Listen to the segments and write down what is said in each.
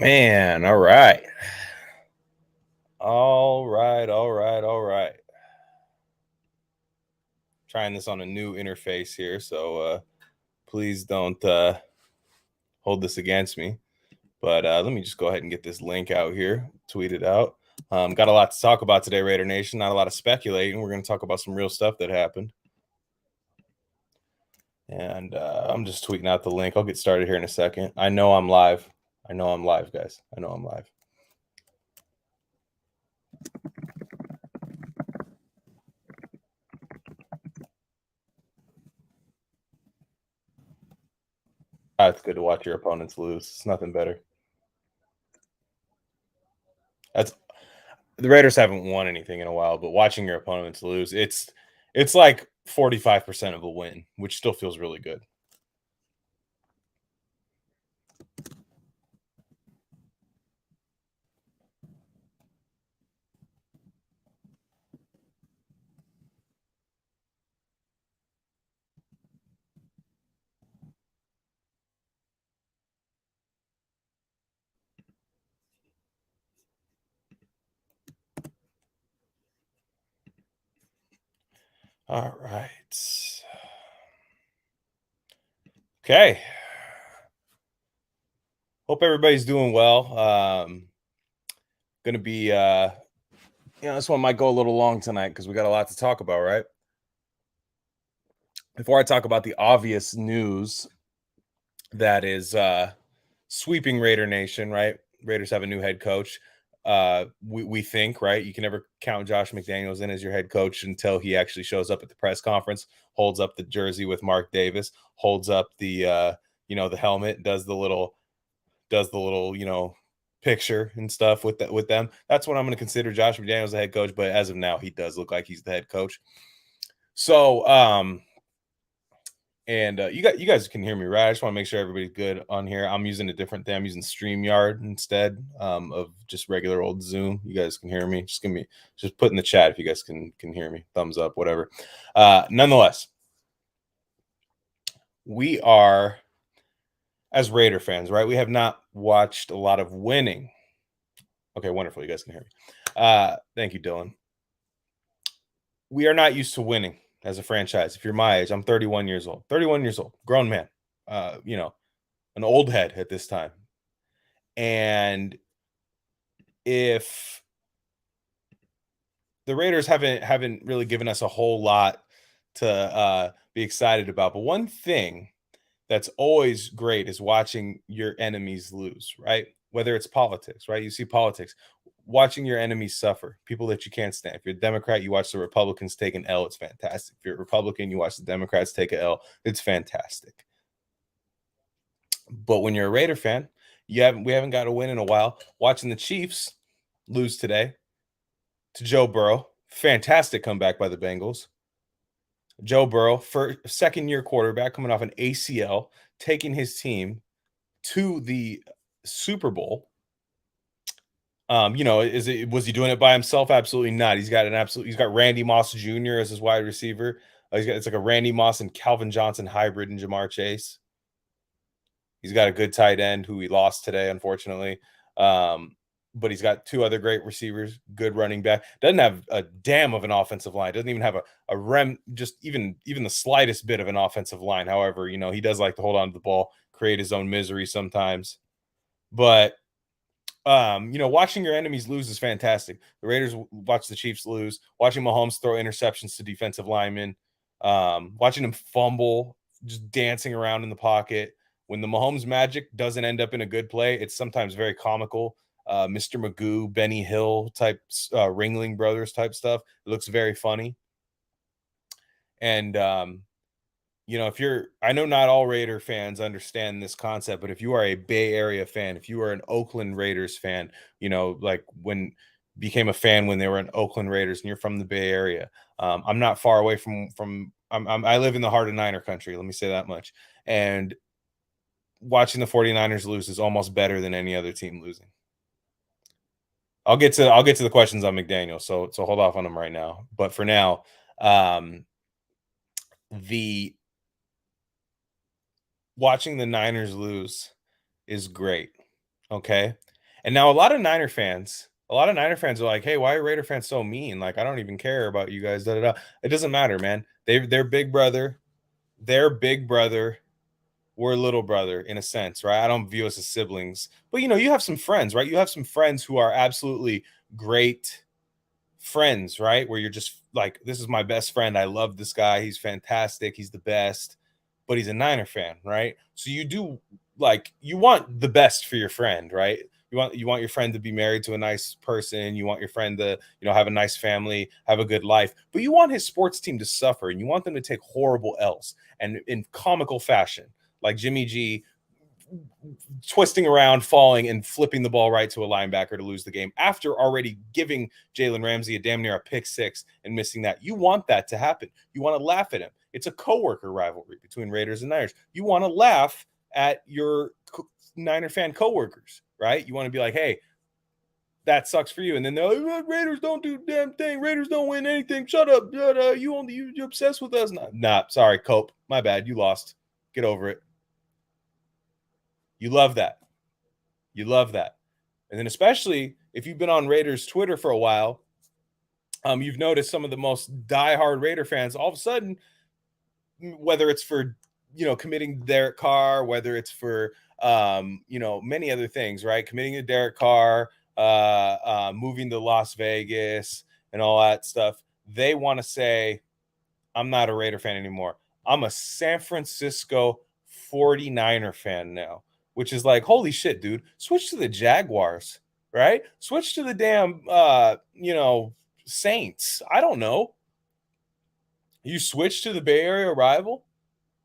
Man, all right. All right. Trying this on a new interface here, so please don't hold this against me. But let me just go ahead and get this link out here, tweet it out. Got a lot to talk about today, Raider Nation. Not a lot of speculating. We're going to talk about some real stuff that happened. And I'm just tweeting out the link. I'll get started here in a second. I know I'm live, guys. I know I'm live. It's good to watch your opponents lose. It's nothing better. That's The Raiders haven't won anything in a while, but watching your opponents lose, it's like 45% of a win, which still feels really good. All right. Okay. Hope everybody's doing well. Gonna be this one might go a little long tonight because we got a lot to talk about, right? Before I talk about the obvious news that is sweeping Raider Nation, right? Raiders have a new head coach. We think, right? You can never count Josh McDaniels in as your head coach until he actually shows up at the press conference, holds up the jersey with Mark Davis, holds up the the helmet, does the little picture and stuff with them. That's what I'm going to consider Josh McDaniels the head coach. But as of now, he does look like he's the head coach. So and you guys can hear me, right? I just want to make sure everybody's good on here. I'm using a different thing. I'm using StreamYard instead of just regular old Zoom. You guys can hear me. Just put in the chat if you guys can hear me. Thumbs up, whatever. Nonetheless, we are, as Raider fans, right? We have not watched a lot of winning. Okay, wonderful. You guys can hear me. Thank you, Dylan. We are not used to winning as a franchise. If you're my age, I'm 31 years old. 31 years old, grown man. An old head at this time. And if the Raiders haven't really given us a whole lot to be excited about, but one thing that's always great is watching your enemies lose, right? Whether it's politics, right? You see politics, watching your enemies suffer, people that you can't stand. If you're a Democrat, you watch the Republicans take an L. It's fantastic. If you're a Republican, you watch the Democrats take an L. It's fantastic. But when you're a Raider fan, we haven't got a win in a while. Watching the Chiefs lose today to Joe Burrow, fantastic comeback by the Bengals. Joe Burrow, for second-year quarterback, coming off an ACL, taking his team to the Super Bowl. Was he doing it by himself? Absolutely not. He's got Randy Moss Jr. as his wide receiver. It's like a Randy Moss and Calvin Johnson hybrid in Jamar Chase. He's got a good tight end who he lost today, unfortunately. But he's got two other great receivers, good running back. Doesn't have a damn of an offensive line. Doesn't even have just even the slightest bit of an offensive line. However, he does like to hold on to the ball, create his own misery sometimes. But watching your enemies lose is fantastic. The Raiders watch the Chiefs lose, watching Mahomes throw interceptions to defensive linemen, watching him fumble, just dancing around in the pocket. When the Mahomes magic doesn't end up in a good play, it's sometimes very comical. Mr. Magoo, Benny Hill type, Ringling Brothers type stuff. It looks very funny. And I know not all Raider fans understand this concept, but if you are a Bay Area fan, if you are an Oakland Raiders fan, like when became a fan when they were in Oakland Raiders and you're from the Bay Area, I'm not far away I live in the heart of Niner country. Let me say that much. And watching the 49ers lose is almost better than any other team losing. I'll get to the questions on McDaniel, so hold off on them right now. But for now, the watching the Niners lose is great. Okay. And now a lot of Niner fans are like, "Hey, why are Raider fans so mean? Like, I don't even care about you guys." Da, da, da. It doesn't matter, man. They're big brother. They're big brother. We're little brother in a sense, right? I don't view us as siblings, but you have some friends, right? You have some friends who are absolutely great friends, right? Where you're just like, this is my best friend. I love this guy. He's fantastic. He's the best, but he's a Niner fan, right? So you want the best for your friend, right? You want your friend to be married to a nice person. You want your friend to, have a nice family, have a good life, but you want his sports team to suffer and you want them to take horrible L's and in comical fashion, like Jimmy G twisting around, falling, and flipping the ball right to a linebacker to lose the game after already giving Jalen Ramsey a damn near a pick six and missing that. You want that to happen. You want to laugh at him. It's a coworker rivalry between Raiders and Niners. You want to laugh at your Niner fan coworkers, right? You want to be like, hey, that sucks for you. And then they're like, Raiders don't do damn thing. Raiders don't win anything. Shut up. You're obsessed with us. Nah, sorry, Cope. My bad. You lost. Get over it. You love that. You love that. And then especially if you've been on Raiders Twitter for a while, you've noticed some of the most diehard Raider fans all of a sudden, whether it's for committing Derek Carr, whether it's for many other things, right? Committing to Derek Carr, moving to Las Vegas, and all that stuff. They want to say, I'm not a Raider fan anymore. I'm a San Francisco 49er fan now, which is like, holy shit, dude. Switch to the Jaguars, right? Switch to the damn Saints. I don't know. You switch to the Bay Area rival?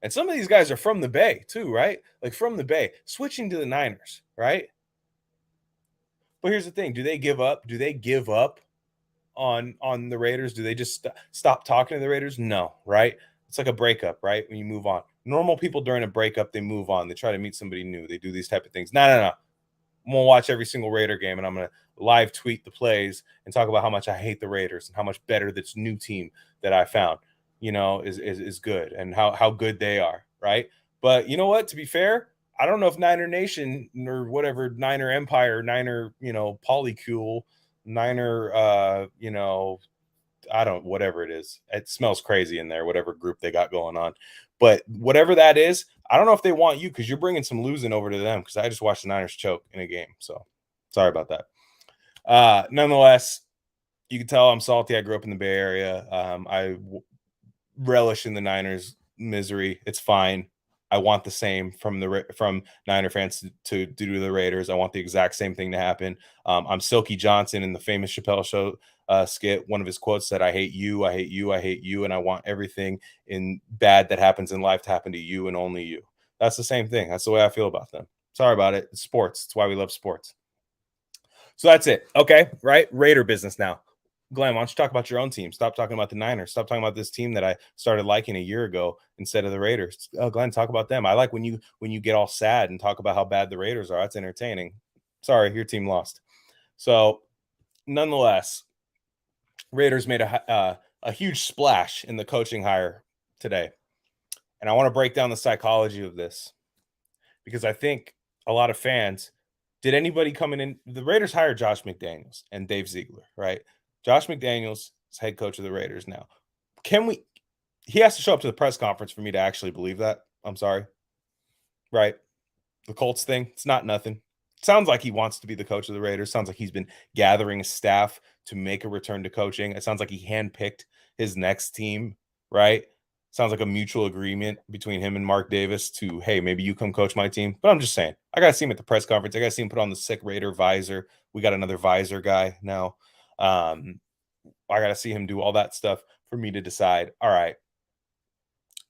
And some of these guys are from the Bay too, right? Like from the Bay, switching to the Niners, right? But here's the thing: do they give up? Do they give up on the Raiders? Do they just stop talking to the Raiders? No, right? It's like a breakup, right? When you move on. Normal people during a breakup, they move on. They try to meet somebody new. They do these type of things. No. I'm gonna watch every single Raider game, and I'm gonna live tweet the plays and talk about how much I hate the Raiders and how much better this new team that I found, is good and how good they are, right? But you know what? To be fair, I don't know if Niner Nation or whatever Niner Empire, Niner, Polycule, Niner, I don't, whatever it is. It smells crazy in there, whatever group they got going on. But whatever that is, I don't know if they want you because you're bringing some losing over to them because I just watched the Niners choke in a game. So sorry about that. Nonetheless, you can tell I'm salty. I grew up in the Bay Area. Relish in the Niners misery. It's fine. I want the same from Niner fans to do the Raiders. I want the exact same thing to happen. I'm Silky Johnson in the famous Chappelle Show skit. One of his quotes said, "I hate you, I hate you, I hate you, and I want everything in bad that happens in life to happen to you and only you." That's the same thing. That's the way I feel about them. Sorry about it. It's sports. It's why we love sports. So that's it. Okay, right? Raider business now. Glenn, why don't you talk about your own team? Stop talking about the Niners. Stop talking about this team that I started liking a year ago instead of the Raiders. Glenn, talk about them. I like when you get all sad and talk about how bad the Raiders are. That's entertaining. Sorry, your team lost. So, nonetheless, Raiders made a huge splash in the coaching hire today, and I want to break down the psychology of this because I think a lot of fans. Did anybody coming in? The Raiders hired Josh McDaniels and Dave Ziegler, right? Josh McDaniels is head coach of the Raiders now. He has to show up to the press conference for me to actually believe that. I'm sorry. Right? The Colts thing, it's not nothing. Sounds like he wants to be the coach of the Raiders. Sounds like he's been gathering a staff to make a return to coaching. It sounds like he handpicked his next team, right? Sounds like a mutual agreement between him and Mark Davis to, hey, maybe you come coach my team. But I'm just saying, I got to see him at the press conference. I got to see him put on the sick Raider visor. We got another visor guy now. I got to see him do all that stuff for me to decide, all right,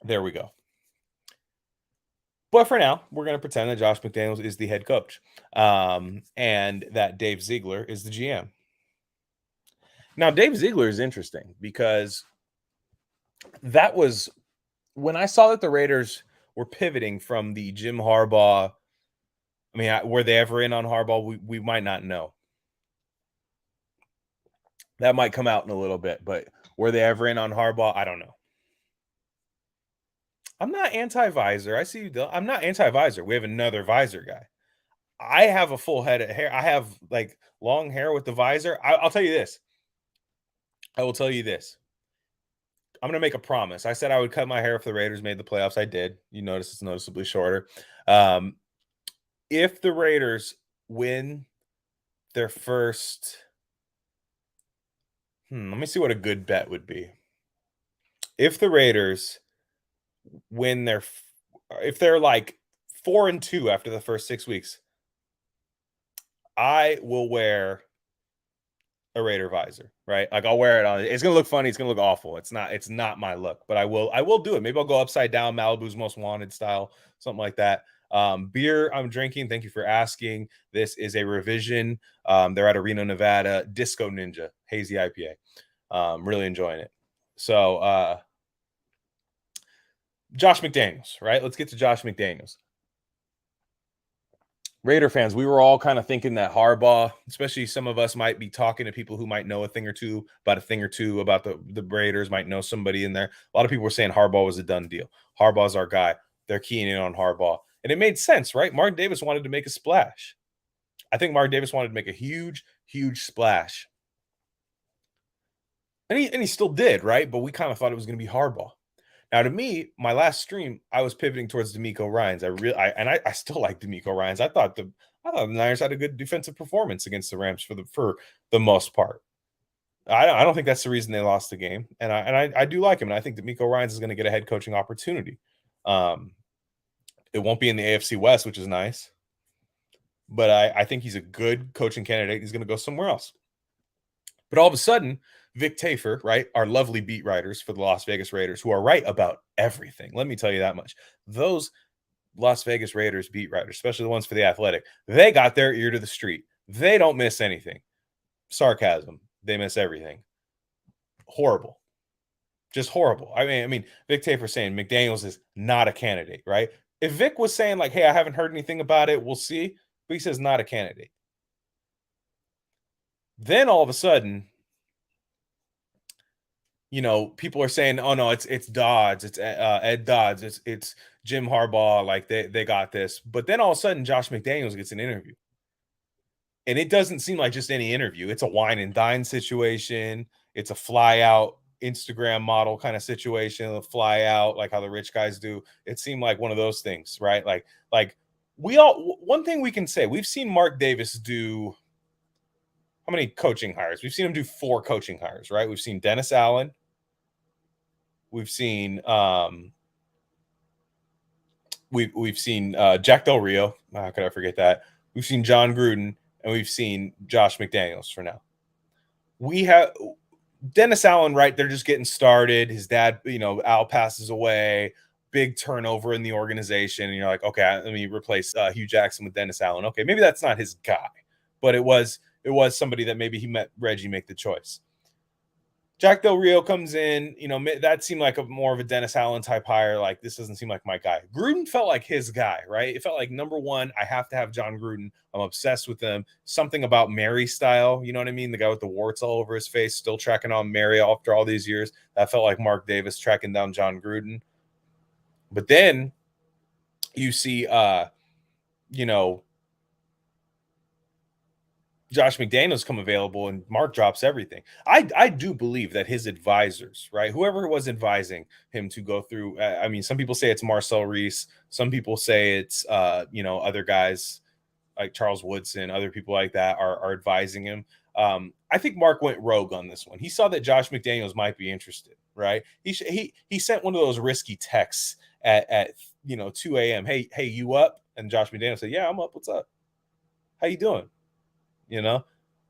there we go. But for now, we're going to pretend that Josh McDaniels is the head coach and that Dave Ziegler is the GM. Now, Dave Ziegler is interesting because that was when I saw that the Raiders were pivoting from the Jim Harbaugh. I mean, were they ever in on Harbaugh? We might not know. That might come out in a little bit, but were they ever in on Harbaugh? I don't know. I'm not anti-visor. I see you. I'm not anti-visor. We have another visor guy. I have a full head of hair. I have like long hair with the visor. I'll tell you this. I will tell you this. I'm gonna make a promise. I said I would cut my hair if the Raiders made the playoffs. I did. You notice it's noticeably shorter. Um, if the Raiders win their first, let me see what a good bet would be. If the Raiders win their, if they're like 4-2 after the first 6 weeks, I will wear a Raider visor, right? Like I'll wear it on. It's gonna look funny. It's gonna look awful. It's not my look, but I will do it. Maybe I'll go upside down, Malibu's Most Wanted style, something like that. Beer I'm drinking. Thank you for asking. This is a revision. They're out of Reno, Nevada. Disco Ninja Hazy IPA. Really enjoying it. So Josh McDaniels, right? Let's get to Josh McDaniels. Raider fans, we were all kind of thinking that Harbaugh, especially some of us might be talking to people who might know a thing or two about the Raiders, might know somebody in there. A lot of people were saying Harbaugh was a done deal. Harbaugh's our guy. They're keying in on Harbaugh. And it made sense, right? Martin Davis wanted to make a splash. I think Martin Davis wanted to make a huge, huge splash. And he still did, right? But we kind of thought it was going to be Harbaugh. Now, to me, my last stream, I was pivoting towards DeMeco Ryans. I still like DeMeco Ryans. I thought the Niners had a good defensive performance against the Rams for the most part. I don't think that's the reason they lost the game, and I do like him, and I think DeMeco Ryans is going to get a head coaching opportunity. It won't be in the AFC West, which is nice, but I think he's a good coaching candidate. He's going to go somewhere else. But all of a sudden, Vic Tafur, right, our lovely beat writers for the Las Vegas Raiders, who are right about everything. Let me tell you that much. Those Las Vegas Raiders beat writers, especially the ones for The Athletic, they got their ear to the street. They don't miss anything. Sarcasm. They miss everything. Horrible. Just horrible. I mean, Vic Tafur saying McDaniels is not a candidate, right? If Vic was saying like, hey, I haven't heard anything about it, we'll see. But he says not a candidate. Then all of a sudden, people are saying, "Oh no, it's Dodds, it's Ed Dodds, it's Jim Harbaugh, like they got this." But then all of a sudden, Josh McDaniels gets an interview, and it doesn't seem like just any interview. It's a wine and dine situation. It's a fly out Instagram model kind of situation, a fly out like how the rich guys do. It seemed like one of those things, right? Like one thing we can say, we've seen Mark Davis do how many coaching hires? We've seen him do 4 coaching hires, right? We've seen Dennis Allen. We've seen we've seen Jack Del Rio. How could I forget that? We've seen John Gruden, and we've seen Josh McDaniels for now. We have Dennis Allen, right? They're just getting started. His dad, Al passes away. Big turnover in the organization, and you're like, okay, let me replace Hugh Jackson with Dennis Allen. Okay, maybe that's not his guy, but it was somebody that maybe he met Reggie make the choice. Jack Del Rio comes in, that seemed like more of a Dennis Allen type hire. Like, this doesn't seem like my guy. Gruden felt like his guy, right? It felt like, number one, I have to have John Gruden. I'm obsessed with him. Something about Mary style, you know what I mean? The guy with the warts all over his face, still tracking on Mary after all these years. That felt like Mark Davis tracking down John Gruden. But then you see, Josh McDaniels come available and Mark drops everything. I do believe that his advisors, right, whoever was advising him to go through, I mean, some people say it's Marcel Reese, some people say it's other guys like Charles Woodson, other people like that are advising him. I think Mark went rogue on this one. He saw that Josh McDaniels might be interested, right? He sent one of those risky texts at 2 a.m. Hey, you up? And Josh McDaniels said, yeah, I'm up. What's up? How you doing?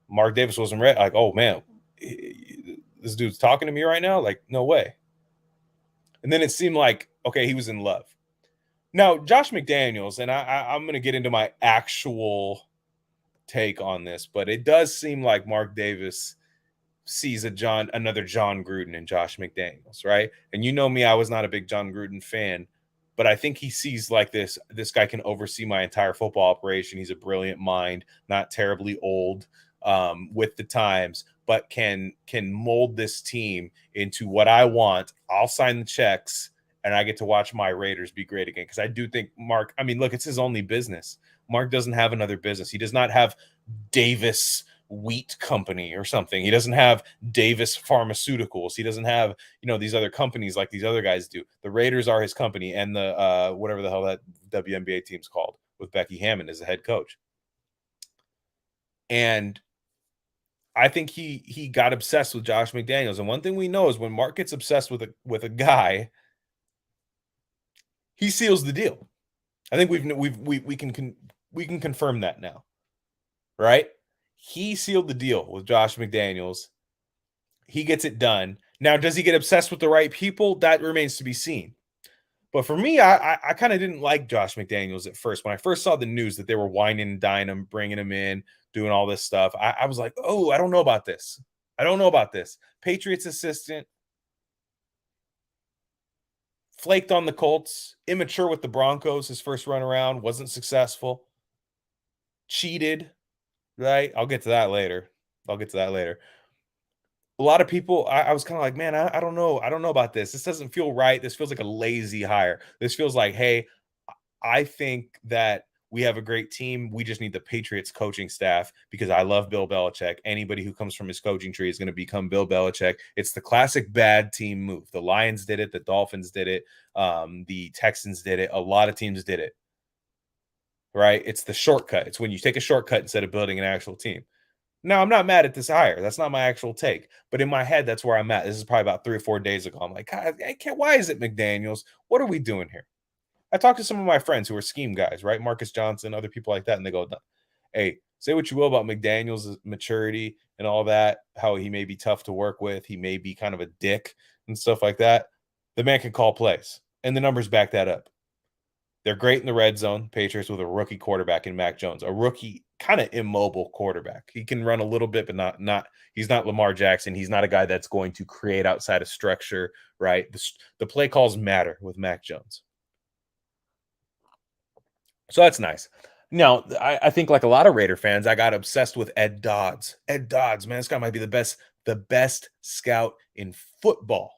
Mark Davis wasn't ready. Like, oh man, this dude's talking to me right now. Like, no way. And then it seemed like, okay, he was in love. Now, Josh McDaniels, and I'm going to get into my actual take on this, but it does seem like Mark Davis sees another John Gruden in Josh McDaniels, right? And you know me, I was not a big John Gruden fan, but I think he sees like this guy can oversee my entire football operation. He's a brilliant mind, not terribly old, with the times, but can mold this team into what I want. I'll sign the checks, and I get to watch my Raiders be great again. Because I do think Mark, I mean, look, it's his only business. Mark doesn't have another business. He does not have Davis Wheat Company or something. He doesn't have Davis Pharmaceuticals. He doesn't have, these other companies like these other guys do. The Raiders are his company, and the whatever the hell that WNBA team's called with Becky Hammond as the head coach. And I think he got obsessed with Josh McDaniels. And one thing we know is when Mark gets obsessed with a guy, he seals the deal. I think we can confirm that now, right? He sealed the deal with Josh McDaniels. He gets it done. Now, does he get obsessed with the right people? That remains to be seen. But for me, I kind of didn't like Josh McDaniels at first. When I first saw the news that they were whining and dining him, bringing him in, doing all this stuff, I was like, oh, I don't know about this. I don't know about this. Patriots assistant, flaked on the Colts, immature with the Broncos. His first run around wasn't successful, cheated, right? I'll get to that later. A lot of people, I was kind of like, man, I don't know. I don't know about this. This doesn't feel right. This feels like a lazy hire. This feels like, hey, I think that we have a great team. We just need the Patriots coaching staff because I love Bill Belichick. Anybody who comes from his coaching tree is going to become Bill Belichick. It's the classic bad team move. The Lions did it. The Dolphins did it. The Texans did it. A lot of teams did it, right? It's the shortcut. It's when you take a shortcut instead of building an actual team. Now, I'm not mad at this hire. That's not my actual take. But in my head, that's where I'm at. This is probably about 3 or 4 days ago. I'm like, God, why is it McDaniels? What are we doing here? I talked to some of my friends who are scheme guys, right? Marcus Johnson, other people like that. And they go, hey, say what you will about McDaniels' maturity and all that, how he may be tough to work with. He may be kind of a dick and stuff like that. The man can call plays. And the numbers back that up. They're great in the red zone, Patriots, with a rookie quarterback in Mac Jones, a rookie kind of immobile quarterback. He can run a little bit, but not. He's not Lamar Jackson. He's not a guy that's going to create outside of structure, right? The play calls matter with Mac Jones. So that's nice. Now, I think like a lot of Raider fans, I got obsessed with Ed Dodds. Ed Dodds, man, this guy might be the best scout in football.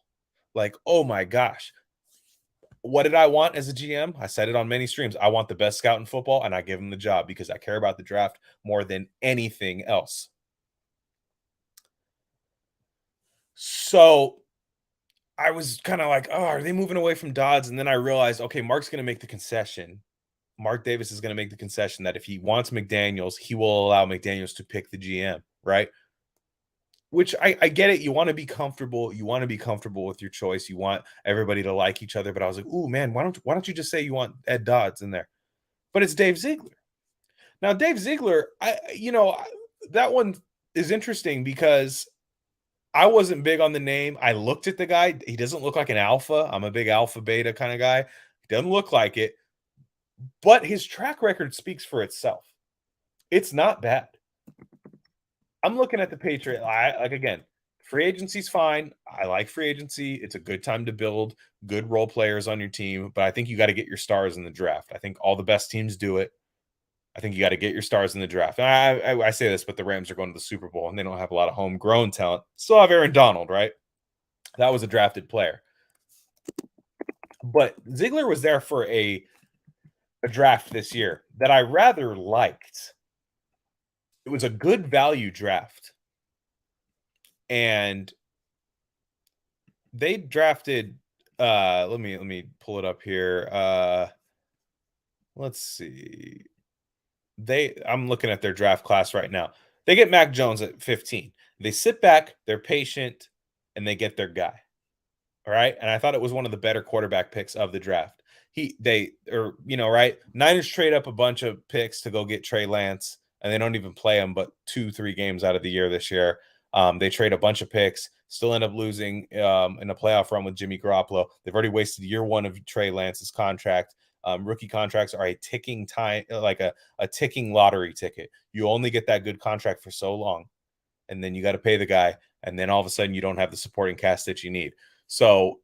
Like, oh my gosh. What did I want as a GM? I said it on many streams. I want the best scout in football, and I give him the job because I care about the draft more than anything else. So I was kind of like, oh, are they moving away from Dodds? And then I realized, okay, Mark's going to make the concession. Mark Davis is going to make the concession that if he wants McDaniels, he will allow McDaniels to pick the GM, right? Which I get it. You want to be comfortable. You want to be comfortable with your choice. You want everybody to like each other. But I was like, ooh, man, why don't you just say you want Ed Dodds in there? But it's Dave Ziegler. Now, Dave Ziegler, that one is interesting because I wasn't big on the name. I looked at the guy. He doesn't look like an alpha. I'm a big alpha beta kind of guy. He doesn't look like it. But his track record speaks for itself. It's not bad. I'm looking at the Patriot. Again, free agency's fine. I like free agency. It's a good time to build good role players on your team. But I think you got to get your stars in the draft. I think all the best teams do it. I think you got to get your stars in the draft. I say this, but the Rams are going to the Super Bowl, and they don't have a lot of homegrown talent. Still have Aaron Donald, right? That was a drafted player. But Ziegler was there for a draft this year that I rather liked. It was a good value draft. And they drafted let me pull it up here. Let's see. I'm looking at their draft class right now. They get Mac Jones at 15. They sit back, they're patient, and they get their guy. All right. And I thought it was one of the better quarterback picks of the draft. Right? Niners trade up a bunch of picks to go get Trey Lance, and they don't even play him but 2-3 games out of the year this year. They trade a bunch of picks, still end up losing in a playoff run with Jimmy Garoppolo. They've already wasted year one of Trey Lance's contract. Rookie contracts are a ticking time, like a ticking lottery ticket. You only get that good contract for so long, and then you got to pay the guy, and then all of a sudden you don't have the supporting cast that you need. So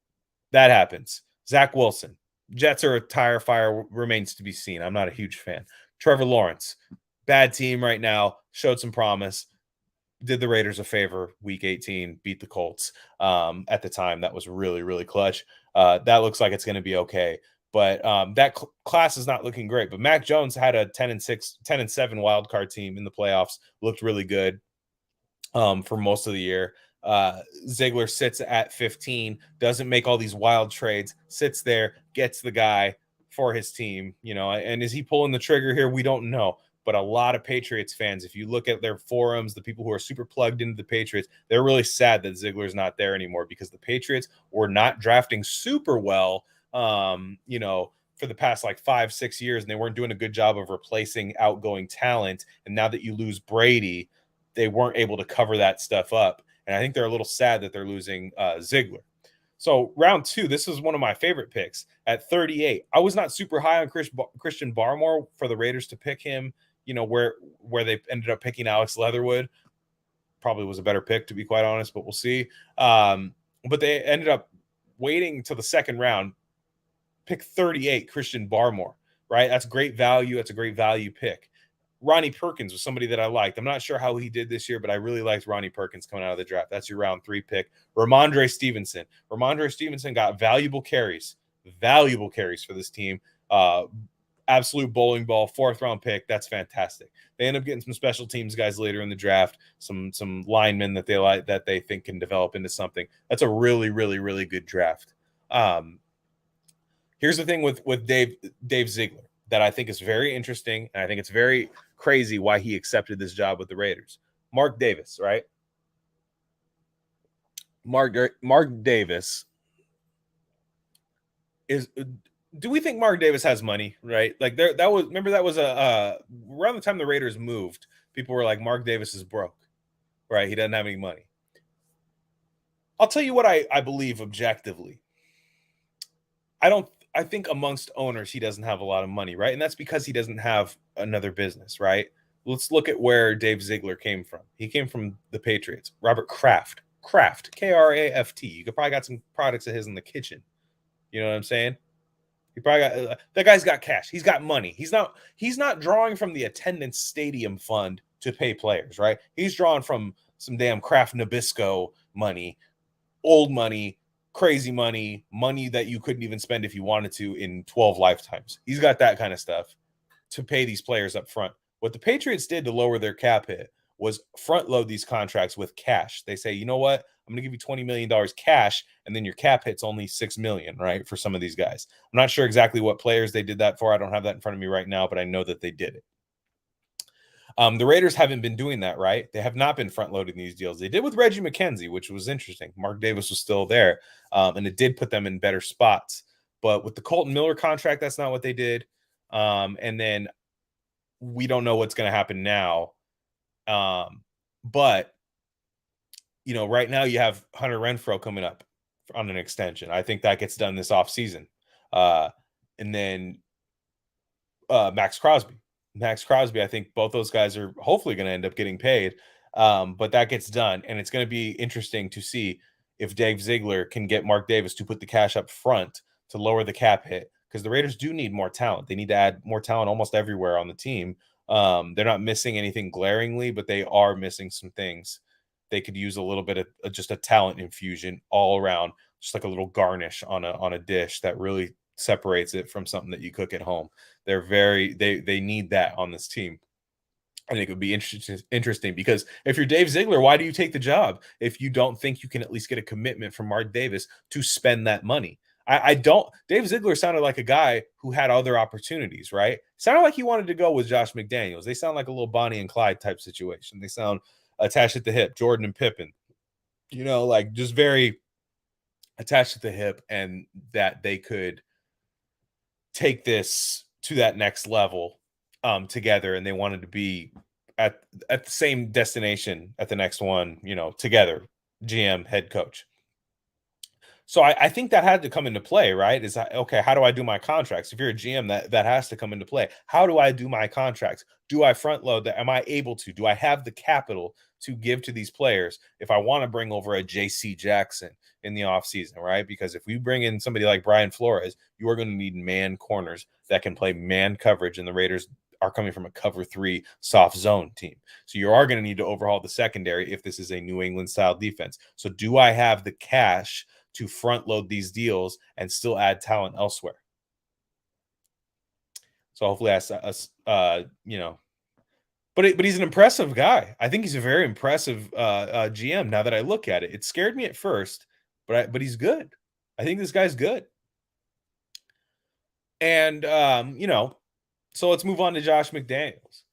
that happens. Zach Wilson, Jets are a tire fire, remains to be seen. I'm not a huge fan. Trevor Lawrence, bad team right now, showed some promise. Did the Raiders a favor, week 18, beat the Colts. At the time, that was really, really clutch. That looks like it's going to be okay. But that class is not looking great. But Mac Jones had a 10-6, 10-7 wild card team in the playoffs. Looked really good for most of the year. Ziegler sits at 15, doesn't make all these wild trades, sits there, gets the guy for his team, and is he pulling the trigger here? We don't know. But a lot of Patriots fans, if you look at their forums, the people who are super plugged into the Patriots, they're really sad that Ziegler's not there anymore because the Patriots were not drafting super well, for the past like 5-6 years, and they weren't doing a good job of replacing outgoing talent. And now that you lose Brady, they weren't able to cover that stuff up. And I think they're a little sad that they're losing Ziegler. So round 2, this is one of my favorite picks at 38. I was not super high on Christian Barmore for the Raiders to pick him, where they ended up picking Alex Leatherwood. Probably was a better pick, to be quite honest, but we'll see. But they ended up waiting till the second round, pick 38, Christian Barmore, right? That's great value. That's a great value pick. Ronnie Perkins was somebody that I liked. I'm not sure how he did this year, but I really liked Ronnie Perkins coming out of the draft. That's your round 3 pick. Ramondre Stevenson. Ramondre Stevenson got valuable carries for this team. Absolute bowling ball, 4th round pick. That's fantastic. They end up getting some special teams guys later in the draft, some linemen that they like, that they think can develop into something. That's a really, really, really good draft. Here's the thing with Dave Ziegler that I think is very interesting, and I think it's very crazy why he accepted this job with the Raiders. Mark Davis, right? Mark Davis is. Do we think Mark Davis has money, right? Like that was around the time the Raiders moved, people were like, Mark Davis is broke, right? He doesn't have any money. I'll tell you what I believe objectively. I think amongst owners, he doesn't have a lot of money, right? And that's because he doesn't have another business, right? Let's look at where Dave Ziegler came from. He came from the Patriots. Robert Kraft, Kraft. You could probably got some products of his in the kitchen. You know what I'm saying? He probably got that guy's got cash. He's got money. He's not drawing from the attendance stadium fund to pay players, right? He's drawing from some damn Kraft Nabisco money, old money, crazy money that you couldn't even spend if you wanted to in 12 lifetimes. He's got that kind of stuff to pay these players up front. What the Patriots did to lower their cap hit was front load these contracts with cash. They say, you know what? I'm going to give you $20 million cash, and then your cap hit's only $6 million, right? For some of these guys. I'm not sure exactly what players they did that for. I don't have that in front of me right now, but I know that they did it. The Raiders haven't been doing that, right? They have not been front loading these deals. They did with Reggie McKenzie, which was interesting. Mark Davis was still there, and it did put them in better spots. But with the Colton Miller contract, that's not what they did. And then we don't know what's going to happen now. But right now you have Hunter Renfrow coming up on an extension. I think that gets done this offseason. And then Max Crosby, I think both those guys are hopefully going to end up getting paid. But that gets done. And it's going to be interesting to see if Dave Ziegler can get Mark Davis to put the cash up front to lower the cap hit, because the Raiders do need more talent. They need to add more talent almost everywhere on the team. They're not missing anything glaringly, but they are missing some things. They could use a little bit of just a talent infusion all around, just like a little garnish on a dish that really separates it from something that you cook at home. They need that on this team. I think it would be interesting because if you're Dave Ziegler, why do you take the job if you don't think you can at least get a commitment from Mark Davis to spend that money? I don't. Dave Ziegler sounded like a guy who had other opportunities, right? Sounded like he wanted to go with Josh McDaniels. They sound like a little Bonnie and Clyde type situation. They sound attached at the hip, Jordan and Pippen, like just very attached at the hip, and that they could take this to that next level together, and they wanted to be at the same destination at the next one, together, GM, head coach. So I think that had to come into play, right? Is that okay? How do I do my contracts? If you're a GM, that has to come into play. How do I do my contracts? Do I front load that? Am I able to? Do I have the capital to give to these players if I want to bring over a JC Jackson in the offseason, right? Because if we bring in somebody like Brian Flores, you are going to need man corners that can play man coverage, and the Raiders are coming from a cover 3 soft zone team. So you are going to need to overhaul the secondary if this is a New England style defense. So do I have the cash to front load these deals and still add talent elsewhere. So hopefully but he's an impressive guy. I think he's a very impressive GM. Now that I look at it, it scared me at first, but he's good. I think this guy's good. And so let's move on to Josh McDaniels.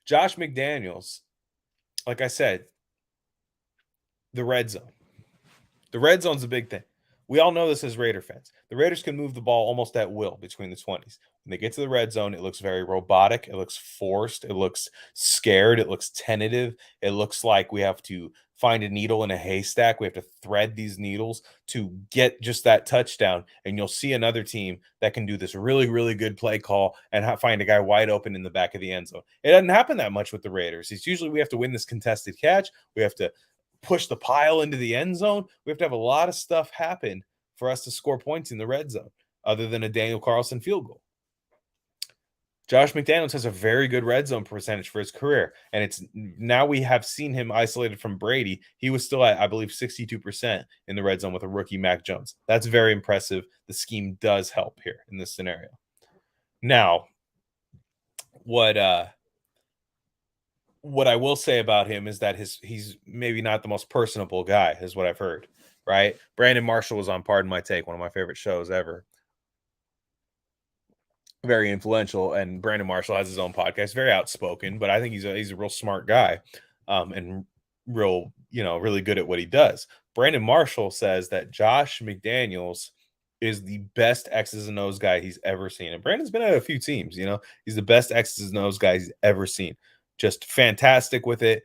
Josh McDaniels, like I said, the red zone. The red zone's a big thing. We all know this as Raider fans. The Raiders can move the ball almost at will between the 20s. When they get to the red zone, it looks very robotic. It looks forced. It looks scared. It looks tentative. It looks like we have to find a needle in a haystack. We have to thread these needles to get just that touchdown. And you'll see another team that can do this really, really good play call and find a guy wide open in the back of the end zone. It doesn't happen that much with the Raiders. It's usually we have to win this contested catch. We have to push the pile into the end zone. We have to have a lot of stuff happen for us to score points in the red zone, other than a Daniel Carlson field goal. Josh McDaniels has a very good red zone percentage for his career, and it's now we have seen him isolated from Brady. He was still at, I believe, 62% in the red zone with a rookie Mac Jones. That's very impressive. The scheme does help here in this scenario. Now, what I will say about him is that he's maybe not the most personable guy, is what I've heard, right? Brandon Marshall was on Pardon My Take, one of my favorite shows ever. Very influential, and Brandon Marshall has his own podcast, very outspoken, but I think he's a real smart guy, and real, really good at what he does. Brandon Marshall says that Josh McDaniels is the best X's and O's guy he's ever seen. And Brandon's been at a few teams, he's the best X's and O's guy he's ever seen. Just fantastic with it.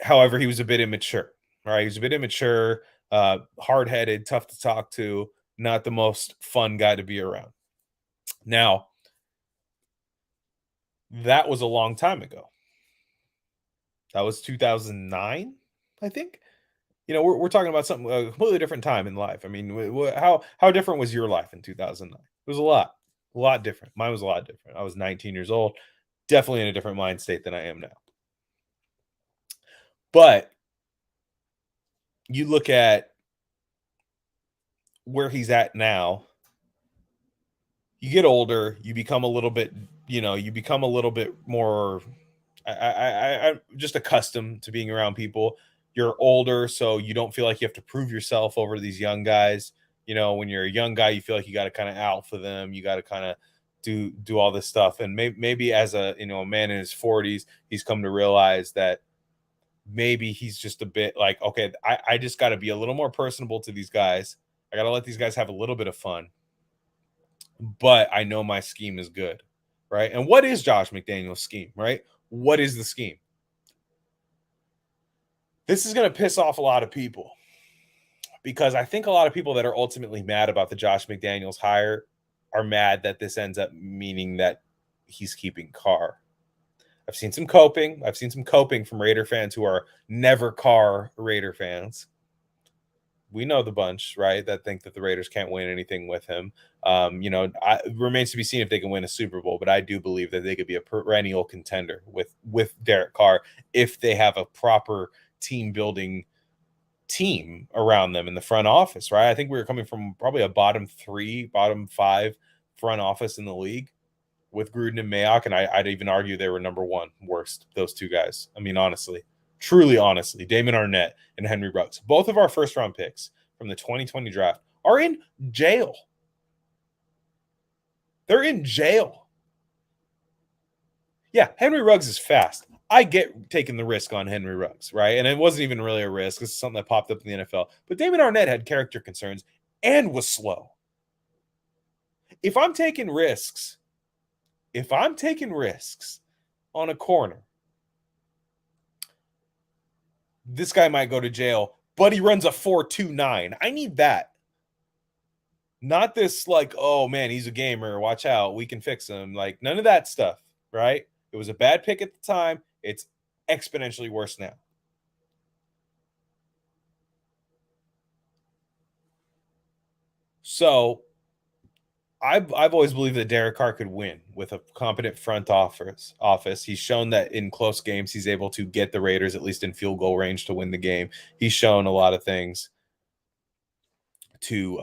However, he was a bit immature, right? He was a bit immature, hard-headed, tough to talk to, not the most fun guy to be around. Now, that was a long time ago. That was 2009, I think. We're talking about something a completely different time in life. I mean, how different was your life in 2009? It was a lot different. Mine was a lot different. I was 19 years old, definitely in a different mind state than I am now. But you look at where he's at now, you get older, you become a little bit, more I'm just accustomed to being around people. You're older, so you don't feel like you have to prove yourself over these young guys. When you're a young guy, you feel like you got to kind of alpha them. You got to kind of do all this stuff. And maybe as a man in his 40s, he's come to realize that maybe he's just a bit like, okay, I just got to be a little more personable to these guys. I got to let these guys have a little bit of fun. But I know my scheme is good, right? And what is Josh McDaniels' scheme, right? What is the scheme? This is going to piss off a lot of people, because I think a lot of people that are ultimately mad about the Josh McDaniels hire are mad that this ends up meaning that he's keeping Carr. I've seen some coping. I've seen some coping from Raider fans who are never Carr Raider fans. We know the bunch, right, that think that the Raiders can't win anything with him. It remains to be seen if they can win a Super Bowl, but I do believe that they could be a perennial contender with Derek Carr if they have a proper team-building team around them in the front office, right? I think we were coming from probably a bottom 5 front office in the league with Gruden and Mayock, and I'd even argue they were number one worst, those two guys. I mean, truly honestly, Damon Arnett and Henry Ruggs, both of our first-round picks from the 2020 draft, are in jail. They're in jail. Yeah, Henry Ruggs is fast. I get taking the risk on Henry Ruggs, right? And it wasn't even really a risk. It's something that popped up in the NFL. But Damon Arnett had character concerns and was slow. If I'm taking risks on a corner, this guy might go to jail, but he runs a 4.29. I need that. Not this like, oh man, he's a gamer, watch out, we can fix him. Like, none of that stuff, right? It was a bad pick at the time. It's exponentially worse now. So I've always believed that Derek Carr could win with a competent front office. He's shown that in close games, he's able to get the Raiders at least in field goal range to win the game. He's shown a lot of things. to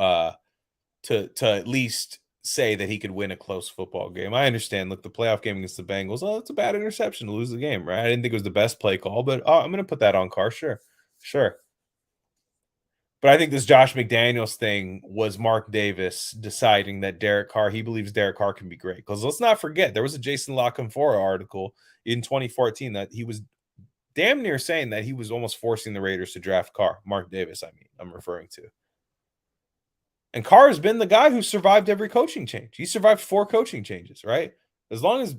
at least say that he could win a close football game. I understand. Look, the playoff game against the Bengals, oh, it's a bad interception to lose the game, right? I didn't think it was the best play call, but I'm going to put that on Carr. Sure, sure. But I think this Josh McDaniels thing was Mark Davis deciding that Derek Carr, he believes Derek Carr can be great. Because let's not forget, there was a Jason La Canfora article in 2014 that he was damn near saying that he was almost forcing the Raiders to draft Carr. Mark Davis, I'm referring to. And Carr has been the guy who survived every coaching change. He survived 4 coaching changes, right?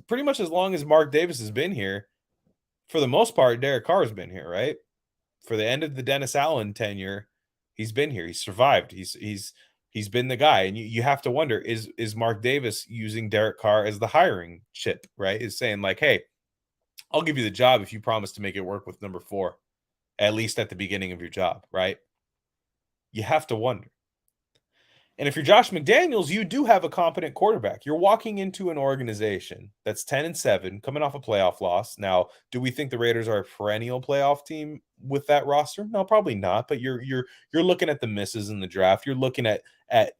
Pretty much as long as Mark Davis has been here, for the most part, Derek Carr has been here, right? For the end of the Dennis Allen tenure, he's been here. He's survived. He's been the guy. And you have to wonder, is Mark Davis using Derek Carr as the hiring chip, right? Is saying like, hey, I'll give you the job if you promise to make it work with number 4, at least at the beginning of your job, right? You have to wonder. And if you're Josh McDaniels, you do have a competent quarterback. You're walking into an organization that's 10-7, coming off a playoff loss. Now, do we think the Raiders are a perennial playoff team with that roster? No, probably not. But you're looking at the misses in the draft. You're looking at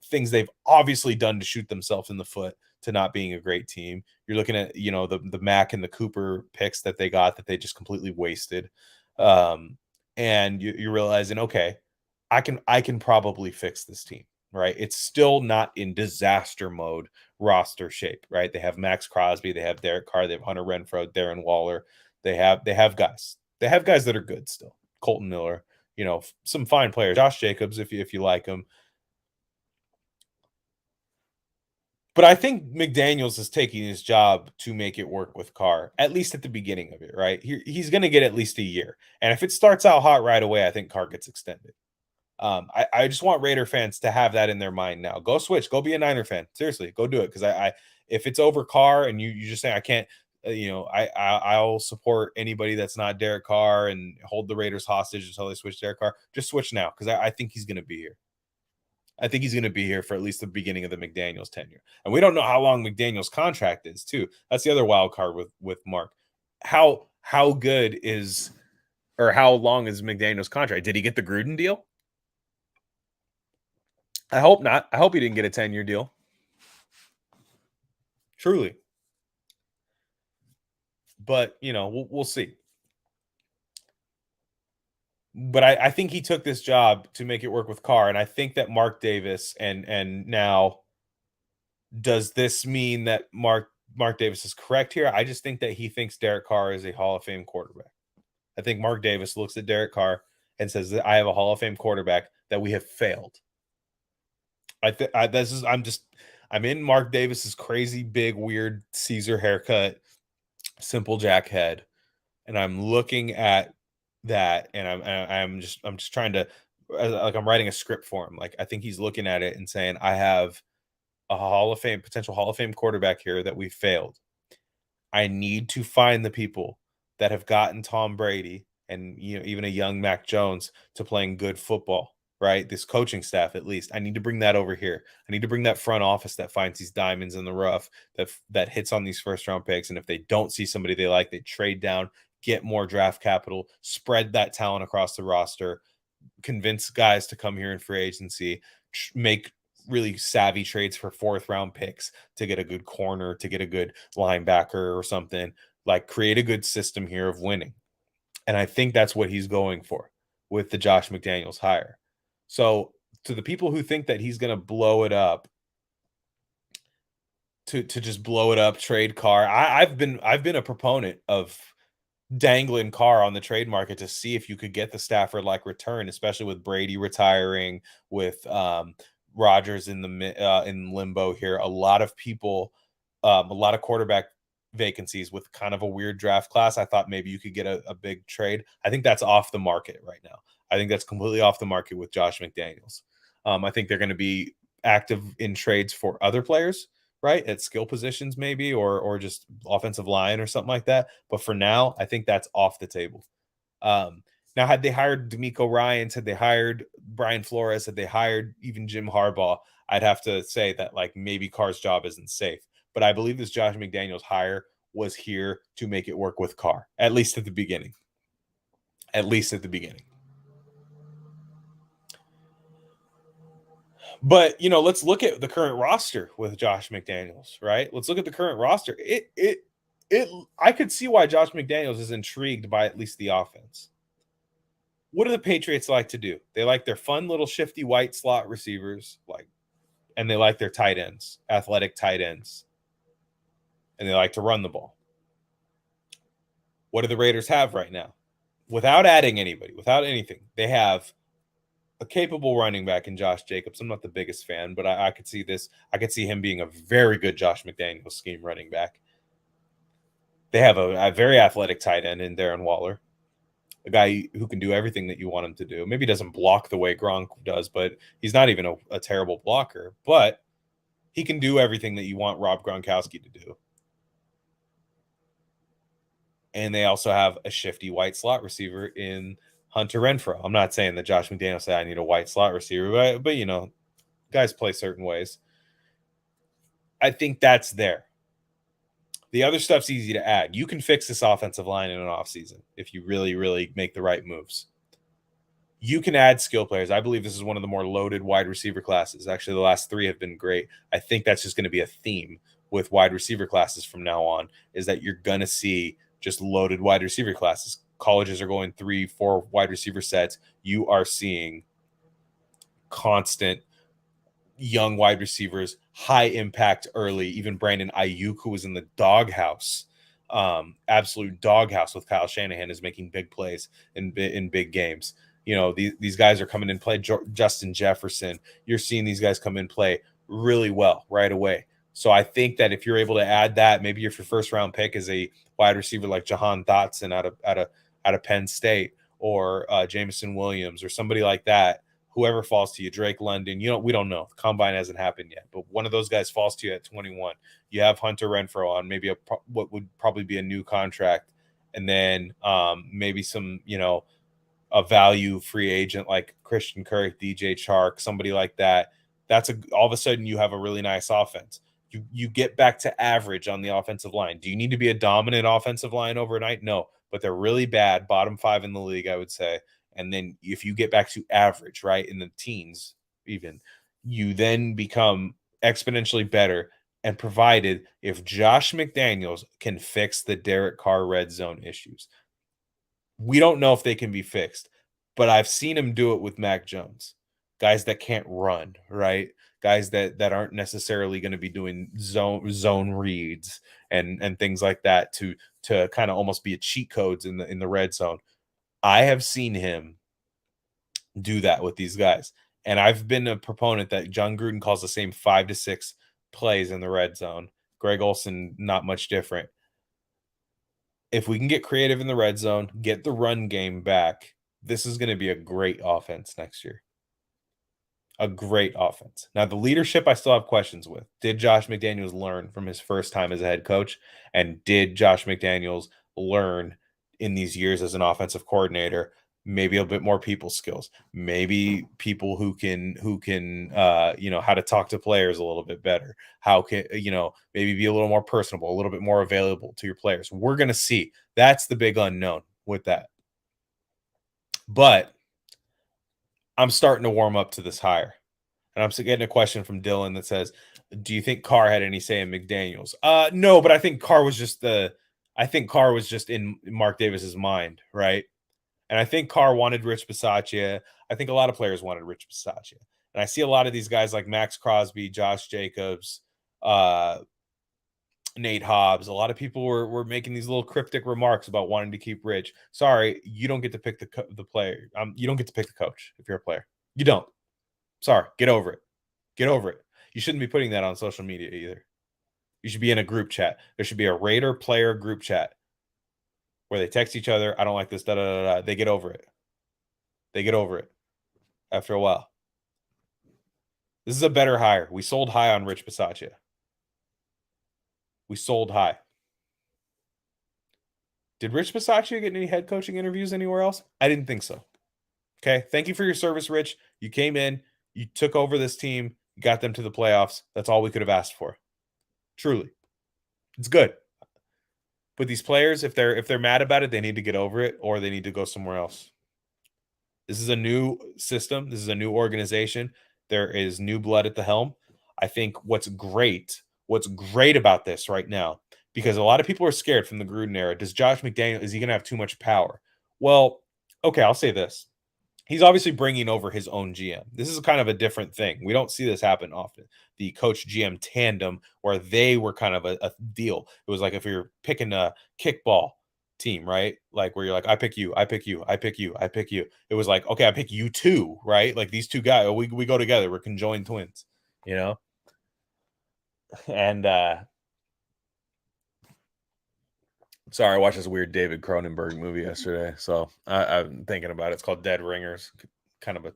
things they've obviously done to shoot themselves in the foot to not being a great team. You're looking at the Mack and the Cooper picks that they got that they just completely wasted, and you're realizing, okay, I can probably fix this team. Right, it's still not in disaster mode roster shape. Right, they have Max Crosby, they have Derek Carr, they have Hunter Renfrow, Darren Waller. They have guys. They have guys that are good still. Colton Miller, some fine players. Josh Jacobs, if you like him. But I think McDaniels is taking his job to make it work with Carr, at least at the beginning of it. Right, he's going to get at least a year, and if it starts out hot right away, I think Carr gets extended. I just want Raider fans to have that in their mind now. Go switch. Go be a Niner fan. Seriously, go do it. Because I if it's over Carr and you just say I can't, I'll support anybody that's not Derek Carr and hold the Raiders hostage until they switch Derek Carr. Just switch now because I think he's going to be here. I think he's going to be here for at least the beginning of the McDaniels tenure, and we don't know how long McDaniels' contract is too. That's the other wild card with Mark. How good is or how long is McDaniels' contract? Did he get the Gruden deal? I hope not. I hope he didn't get a 10-year deal. Truly. But, we'll see. But I think he took this job to make it work with Carr. And I think that Mark Davis and now, does this mean that Mark Davis is correct here? I just think that he thinks Derek Carr is a Hall of Fame quarterback. I think Mark Davis looks at Derek Carr and says that I have a Hall of Fame quarterback that we have failed. I'm in Mark Davis's crazy big weird Caesar haircut, simple jack head, and I'm looking at that, and I'm just trying to like I'm writing a script for him. Like I think he's looking at it and saying, I have a potential Hall of Fame quarterback here that we failed. I need to find the people that have gotten Tom Brady and even a young Mac Jones to playing good football. Right, this coaching staff, at least I need to bring that over here. I need to bring that front office that finds these diamonds in the rough, that hits on these first round picks, and if they don't see somebody they like, they trade down, get more draft capital, spread that talent across the roster, convince guys to come here in free agency, make really savvy trades for 4th round picks to get a good corner, to get a good linebacker or something. Like create a good system here of winning, and I think that's what he's going for with the Josh McDaniels hire. So to the people who think that he's going to blow it up, to just blow it up, trade Carr, I've been a proponent of dangling Carr on the trade market to see if you could get the Stafford like return, especially with Brady retiring, with Rodgers in limbo here. A lot of people, a lot of quarterback vacancies with kind of a weird draft class. I thought maybe you could get a big trade. I think that's off the market right now. I think that's completely off the market with Josh McDaniels. I think they're going to be active in trades for other players, right, at skill positions maybe, or just offensive line or something like that. But for now, I think that's off the table. Now, had they hired DeMeco Ryans, had they hired Brian Flores, had they hired even Jim Harbaugh, I'd have to say that like maybe Carr's job isn't safe. But I believe this Josh McDaniels hire was here to make it work with Carr, at least at the beginning. At least at the beginning. But let's look at the current roster with Josh McDaniels, right? Let's look at the current roster. It I could see why Josh McDaniels is intrigued by at least the offense. What do the Patriots like to do? They like their fun little shifty white slot receivers, and they like their tight ends, athletic tight ends, and they like to run the ball. What do the Raiders have right now? Without adding anybody, without anything, they have a capable running back in Josh Jacobs. I'm not the biggest fan, but I could see this. I could see him being a very good Josh McDaniels scheme running back. They have a very athletic tight end in Darren Waller, a guy who can do everything that you want him to do. Maybe he doesn't block the way Gronk does, but he's not even a terrible blocker. But he can do everything that you want Rob Gronkowski to do. And they also have a shifty white slot receiver in Hunter Renfrow. I'm not saying that Josh McDaniels said I need a white slot receiver, but guys play certain ways. I think that's there. The other stuff's easy to add. You can fix this offensive line in an offseason if you really, really make the right moves. You can add skill players. I believe this is one of the more loaded wide receiver classes. Actually, the last 3 have been great. I think that's just going to be a theme with wide receiver classes from now on, is that you're going to see just loaded wide receiver classes. Colleges are going 3-4 wide receiver sets. You are seeing constant young wide receivers, high impact early. Even Brandon Ayuk, who was in the doghouse, absolute doghouse with Kyle Shanahan, is making big plays in big games. These guys are coming in play. Justin Jefferson, you're seeing these guys come in play really well right away. So I think that if you're able to add that, maybe if your first round pick is a wide receiver like Jahan Dotson out of Penn State, or Jameson Williams, or somebody like that, whoever falls to you, Drake London, we don't know. The combine hasn't happened yet, but one of those guys falls to you at 21. You have Hunter Renfrow on maybe what would probably be a new contract, and then maybe some a value free agent like Christian Kirk, DJ Chark, somebody like that. All of a sudden you have a really nice offense. You get back to average on the offensive line. Do you need to be a dominant offensive line overnight? No, but they're really bad, bottom 5 in the league, I would say. And then if you get back to average, right, in the teens even, you then become exponentially better. And provided if Josh McDaniels can fix the Derek Carr red zone issues, we don't know if they can be fixed, but I've seen him do it with Mac Jones, guys that can't run, right? Guys that aren't necessarily going to be doing zone reads and things like that to kind of almost be a cheat codes in the red zone. I have seen him do that with these guys, and I've been a proponent that John Gruden calls the same 5 to 6 plays in the red zone. Greg Olsen, not much different. If we can get creative in the red zone, get the run game back, this is going to be a great offense next year. A great offense. Now, the leadership I still have questions with. Did Josh McDaniels learn from his first time as a head coach? And did Josh McDaniels learn in these years as an offensive coordinator maybe a bit more people skills, maybe people who can how to talk to players a little bit better, how can maybe be a little more personable, a little bit more available to your players? We're going to see. That's the big unknown with that. But I'm starting to warm up to this hire, and I'm getting a question from Dylan that says, do you think Carr had any say in McDaniels? No, but I think Carr was just in Mark Davis's mind, right? And I think Carr wanted Rich Bisaccia. I think a lot of players wanted Rich Bisaccia. And I see a lot of these guys like Max Crosby, Josh Jacobs, Nate Hobbs. A lot of people were making these little cryptic remarks about wanting to keep Rich. Sorry, you don't get to pick the player. You don't get to pick the coach if you're a player. You don't. Sorry, get over it. Get over it. You shouldn't be putting that on social media either. You should be in a group chat. There should be a Raider player group chat where they text each other, I don't like this, da-da-da-da. They get over it. They get over it after a while. This is a better hire. We sold high on Rich Bisaccia. We sold high. Did Rich Bisaccia get any head coaching interviews anywhere else? I didn't think so. Okay, thank you for your service, Rich. You came in, you took over this team, you got them to the playoffs. That's all we could have asked for. Truly. It's good. But these players, if they're mad about it, they need to get over it, or they need to go somewhere else. This is a new system. This is a new organization. There is new blood at the helm. I think what's great about this right now, because a lot of people are scared from the Gruden era. Does Josh McDaniel, is he going to have too much power? Well, okay, I'll say this. He's obviously bringing over his own GM. This is kind of a different thing. We don't see this happen often. The coach GM tandem, where they were kind of a deal. It was like if you're picking a kickball team, right? Like where you're like, I pick you, I pick you, I pick you, I pick you. It was like, okay, I pick you too, right? Like these two guys, we go together. We're conjoined twins, you know? And sorry, I watched this weird David Cronenberg movie yesterday, so I'm thinking about it. It's called Dead Ringers, kind of a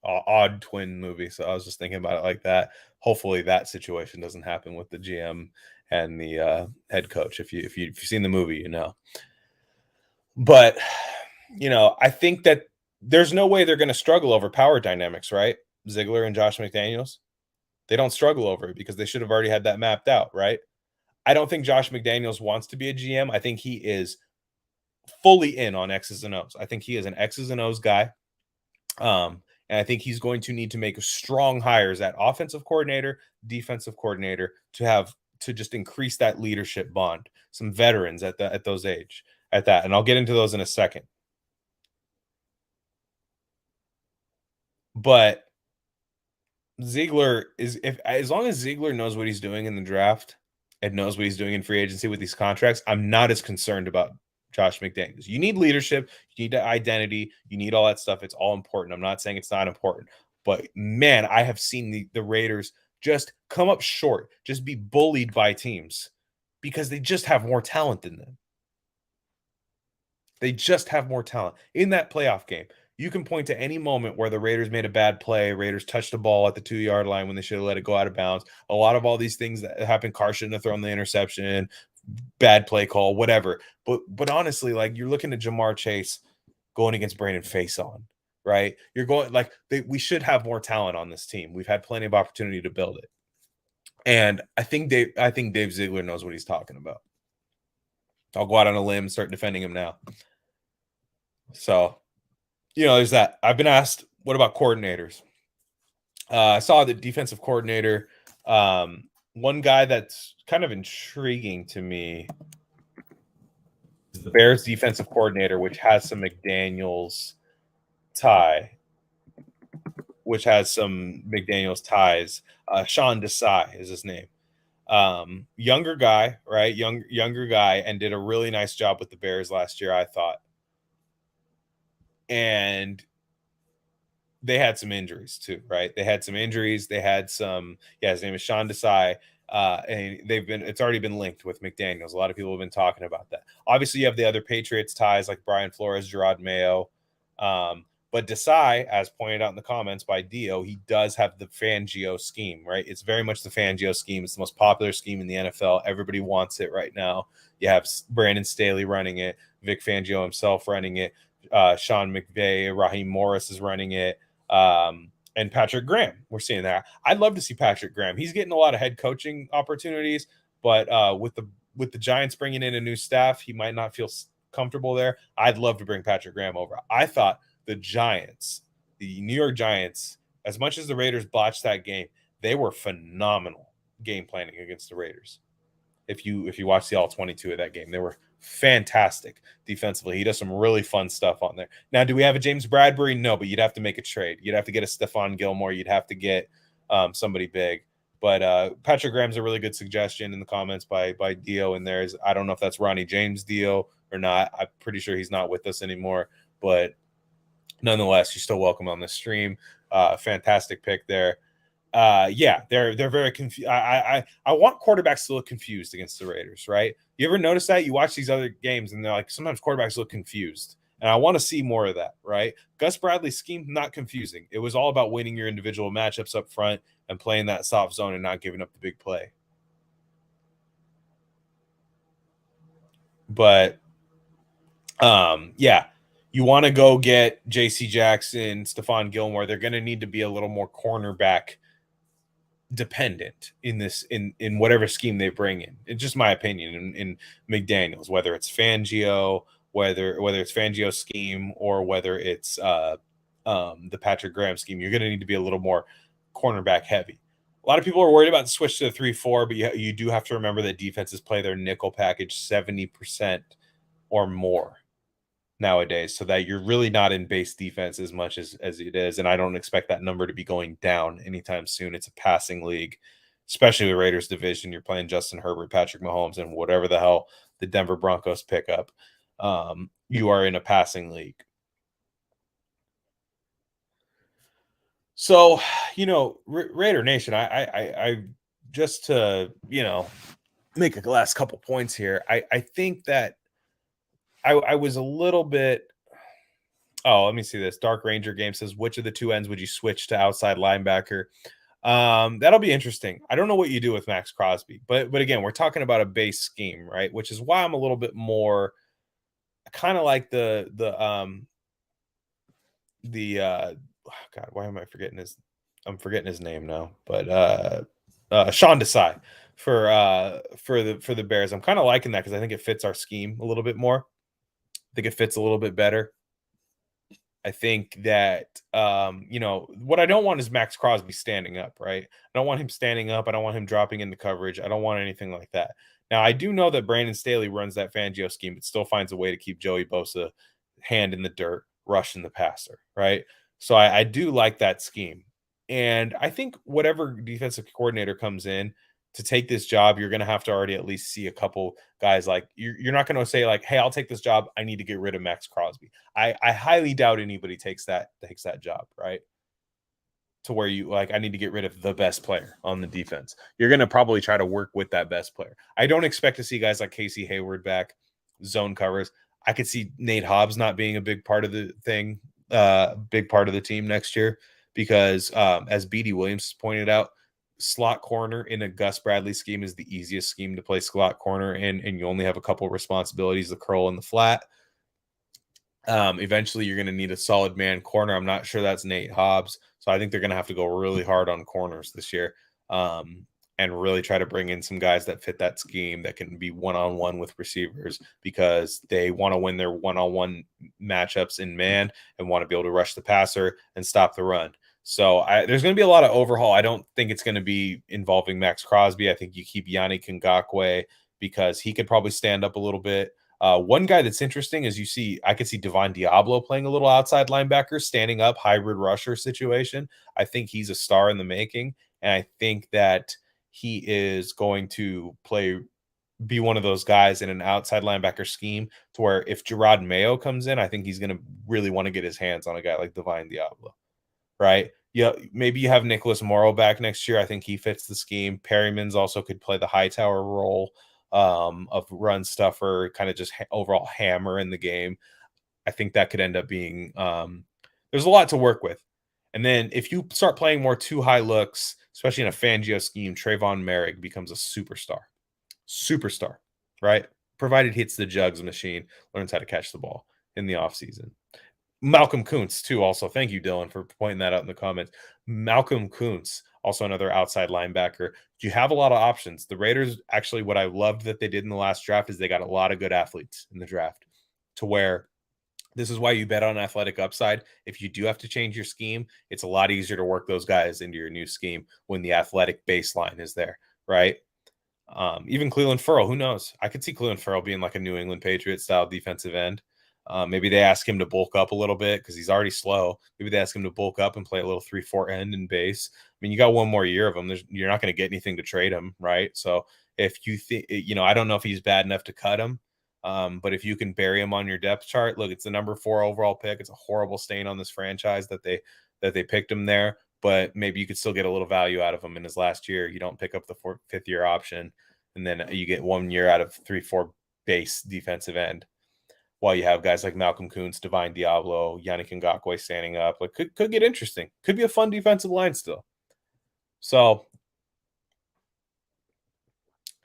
odd twin movie. So I was just thinking about it like that. Hopefully, that situation doesn't happen with the GM and the head coach. If you've seen the movie, you know. But I think that there's no way they're going to struggle over power dynamics, right? Ziegler and Josh McDaniels, they don't struggle over it because they should have already had that mapped out, right? I don't think Josh McDaniels wants to be a GM. I think he is fully in on X's and O's. I think he is an X's and O's guy. And I think he's going to need to make strong hires at offensive coordinator, defensive coordinator to just increase that leadership bond. Some veterans at those age at that. And I'll get into those in a second. But Ziegler as long as Ziegler knows what he's doing in the draft and knows what he's doing in free agency with these contracts, I'm not as concerned about Josh McDaniels. You need leadership, you need identity, you need all that stuff. It's all important. I'm not saying it's not important, but man, I have seen the Raiders just come up short, just be bullied by teams because they just have more talent than them. They just have more talent. In that playoff game, you can point to any moment where the Raiders made a bad play. Raiders touched the ball at the 2-yard line when they should have let it go out of bounds. A lot of all these things that happened, Carr shouldn't have thrown the interception, bad play call, whatever. But honestly, like you're looking at Jamar Chase going against Brandon Faison, right? You're going like we should have more talent on this team. We've had plenty of opportunity to build it. And I think Dave Ziegler knows what he's talking about. I'll go out on a limb and start defending him now. So, there's that. I've been asked, what about coordinators? I saw the defensive coordinator. One guy that's kind of intriguing to me is the Bears defensive coordinator, which has some McDaniels ties. Sean Desai is his name. Younger guy, right? Younger guy, and did a really nice job with the Bears last year, I thought. And they had some injuries too, right? They had some injuries. They had some, his name is Sean Desai. And it's already been linked with McDaniels. A lot of people have been talking about that. Obviously, you have the other Patriots ties like Brian Flores, Gerard Mayo. But Desai, as pointed out in the comments by Dio, he does have the Fangio scheme, right? It's very much the Fangio scheme. It's the most popular scheme in the NFL. Everybody wants it right now. You have Brandon Staley running it, Vic Fangio himself running it, Sean McVay, Raheem Morris is running it, and Patrick Graham. We're seeing that. I'd love to see Patrick Graham. He's getting a lot of head coaching opportunities, but with the Giants bringing in a new staff, he might not feel comfortable there. I'd love to bring Patrick Graham over. I thought the New York Giants, as much as the Raiders botched that game, they were phenomenal game planning against the Raiders. If you watch the all 22 of that game, they were fantastic defensively. He does some really fun stuff on there. Now, do we have a James Bradbury? No, but you'd have to make a trade. You'd have to get a Stephon Gilmore. You'd have to get somebody big. But Patrick Graham's a really good suggestion in the comments by Dio. And I don't know if that's Ronnie James Dio or not. I'm pretty sure he's not with us anymore. But nonetheless, you're still welcome on the stream. Fantastic pick there. They're very confused. I want quarterbacks to look confused against the Raiders, right? You ever notice that? You watch these other games and they're like, sometimes quarterbacks look confused. And I want to see more of that, right? Gus Bradley's scheme, not confusing. It was all about winning your individual matchups up front and playing that soft zone and not giving up the big play. But you want to go get J.C. Jackson, Stephon Gilmore. They're going to need to be a little more cornerback dependent in whatever scheme they bring in. It's just my opinion in McDaniels, whether it's Fangio, whether it's Fangio's scheme or whether it's the Patrick Graham scheme. You're going to need to be a little more cornerback heavy. A lot of people are worried about the switch to the 3-4, but you do have to remember that defenses play their nickel package 70% or more nowadays, so that you're really not in base defense as much as it is. And I don't expect that number to be going down anytime soon. It's a passing league, especially the Raiders division. You're playing Justin Herbert, Patrick Mahomes, and whatever the hell the Denver Broncos pick up. You are in a passing league. So, Raider Nation, I just to, make a last couple points here. I think that I was a little bit. Oh, let me see this. Dark Ranger game says, which of the two ends would you switch to outside linebacker? That'll be interesting. I don't know what you do with Max Crosby, but again, we're talking about a base scheme, right? Which is why I'm a little bit more kind of like God, why am I forgetting his? I'm forgetting his name now, but Sean Desai for the Bears. I'm kind of liking that because I think it fits our scheme a little bit more. I think it fits a little bit better. I think that what I don't want is Max Crosby standing up, right? I don't want him standing up. I don't want him dropping into coverage. I don't want anything like that. Now, I do know that Brandon Staley runs that Fangio scheme, but still finds a way to keep Joey Bosa hand in the dirt, rushing the passer, right? So I do like that scheme. And I think whatever defensive coordinator comes in to take this job, you're going to have to already at least see a couple guys. Like you're not going to say like, hey, I'll take this job. I need to get rid of Max Crosby. I highly doubt anybody takes that job, right? To where you like, I need to get rid of the best player on the defense. You're going to probably try to work with that best player. I don't expect to see guys like Casey Hayward back, zone covers. I could see Nate Hobbs not being a big part of the thing, big part of the team next year because as BD Williams pointed out, slot corner in a Gus Bradley scheme is the easiest scheme to play slot corner in, and you only have a couple of responsibilities, the curl and the flat. Eventually you're going to need a solid man corner. I'm not sure that's Nate Hobbs. So I think they're going to have to go really hard on corners this year and really try to bring in some guys that fit that scheme that can be one-on-one with receivers because they want to win their one-on-one matchups in man and want to be able to rush the passer and stop the run. So there's going to be a lot of overhaul. I don't think it's going to be involving Max Crosby. I think you keep Yannick Ngakoue because he could probably stand up a little bit. One guy that's interesting is I could see Devon Diablo playing a little outside linebacker, standing up, hybrid rusher situation. I think he's a star in the making. And I think that he is going to be one of those guys in an outside linebacker scheme to where if Gerard Mayo comes in, I think he's going to really want to get his hands on a guy like Devon Diablo, right? Yeah, maybe you have Nicholas Morrow back next year. I think he fits the scheme. Perryman's also could play the Hightower role of run stuffer, kind of just overall hammer in the game. I think that could end up being there's a lot to work with. And then if you start playing more too high looks, especially in a Fangio scheme, Trayvon Merrick becomes a superstar, right? Provided hits the jugs machine, learns how to catch the ball in the offseason. Malcolm Kuntz, too, also. Thank you, Dylan, for pointing that out in the comments. Malcolm Kuntz, also another outside linebacker. You have a lot of options. The Raiders, actually, what I loved that they did in the last draft is they got a lot of good athletes in the draft to where this is why you bet on athletic upside. If you do have to change your scheme, it's a lot easier to work those guys into your new scheme when the athletic baseline is there, right? Even Cleveland Ferrell, who knows? I could see Cleveland Ferrell being like a New England Patriots style defensive end. Maybe they ask him to bulk up a little bit because he's already slow. Maybe they ask him to bulk up and play a little 3-4 end and base. I mean, you got one more year of him. You're not going to get anything to trade him, right? So if you think, I don't know if he's bad enough to cut him, but if you can bury him on your depth chart, look, it's the number 4 overall pick. It's a horrible stain on this franchise that they picked him there, but maybe you could still get a little value out of him in his last year. You don't pick up the 5th year option, and then you get 1 year out of 3-4 base defensive end. While you have guys like Malcolm Kuntz, Devon Diablo, Yannick Ngakoue standing up, like could get interesting. Could be a fun defensive line still. So,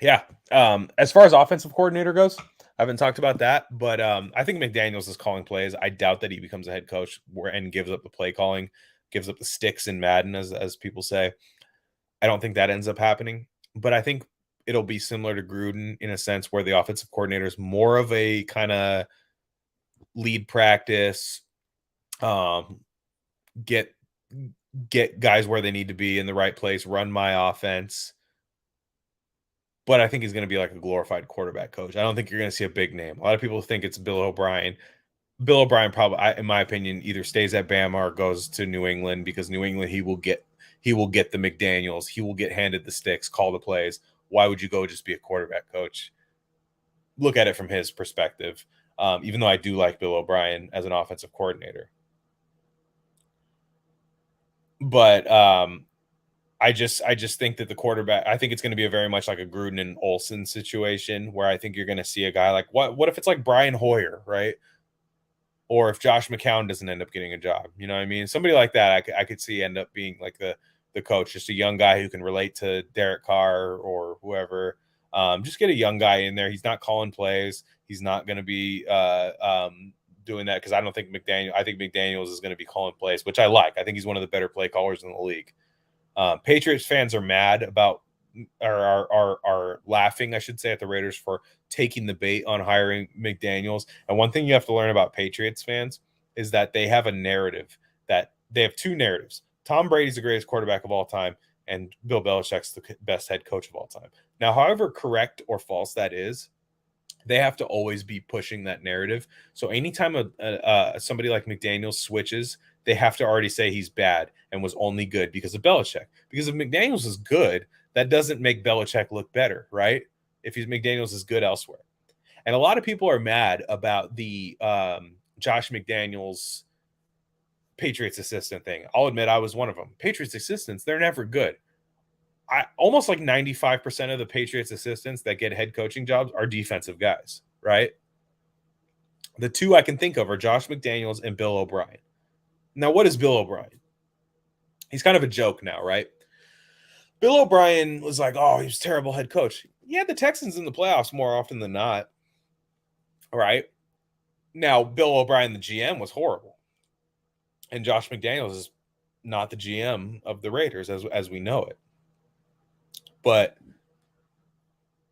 yeah. As far as offensive coordinator goes, I haven't talked about that, but I think McDaniels is calling plays. I doubt that he becomes a head coach and gives up the play calling, gives up the sticks in Madden, as people say. I don't think that ends up happening, but I think it'll be similar to Gruden in a sense where the offensive coordinator is more of a kind of lead practice, get get guys where they need to be in the right place, run my offense. But I think he's going to be like a glorified quarterback coach. I don't think you're going to see a big name. A lot of people think it's Bill O'Brien. Bill O'Brien probably, in my opinion, either stays at Bama or goes to New England, because New England he will get the McDaniels. He will get handed the sticks, call the plays. Why would you go just be a quarterback coach? Look at it from his perspective. Even though I do like Bill O'Brien as an offensive coordinator, but I just think that the quarterback, I think it's going to be a very much like a Gruden and Olsen situation, where I think you're going to see a guy like, what if it's like Brian Hoyer, right? Or if Josh McCown doesn't end up getting a job, you know what I mean? Somebody like that, I could see end up being like the coach, just a young guy who can relate to Derek Carr or whoever. Just get a young guy in there. He's not calling plays. He's not going to be doing that, because I don't think I think McDaniels is going to be calling plays, which I like. I think he's one of the better play callers in the league. Patriots fans are mad about, or are laughing, I should say, at the Raiders for taking the bait on hiring McDaniels. And one thing you have to learn about Patriots fans is that they have a narrative, that they have two narratives. Tom Brady's the greatest quarterback of all time, and Bill Belichick's the best head coach of all time. Now, however correct or false that is, they have to always be pushing that narrative. So anytime somebody like McDaniels switches, they have to already say he's bad and was only good because of Belichick. Because if McDaniels is good, that doesn't make Belichick look better, right? If McDaniels is good elsewhere. And a lot of people are mad about the Josh McDaniels Patriots assistant thing. I'll admit I was one of them. Patriots assistants, they're never good. Almost like 95% of the Patriots assistants that get head coaching jobs are defensive guys, right? The two I can think of are Josh McDaniels and Bill O'Brien. Now, what is Bill O'Brien? He's kind of a joke now, right? Bill O'Brien was like, oh, he was a terrible head coach. He had the Texans in the playoffs more often than not, right? Now, Bill O'Brien, the GM, was horrible. And Josh McDaniels is not the GM of the Raiders as we know it. But,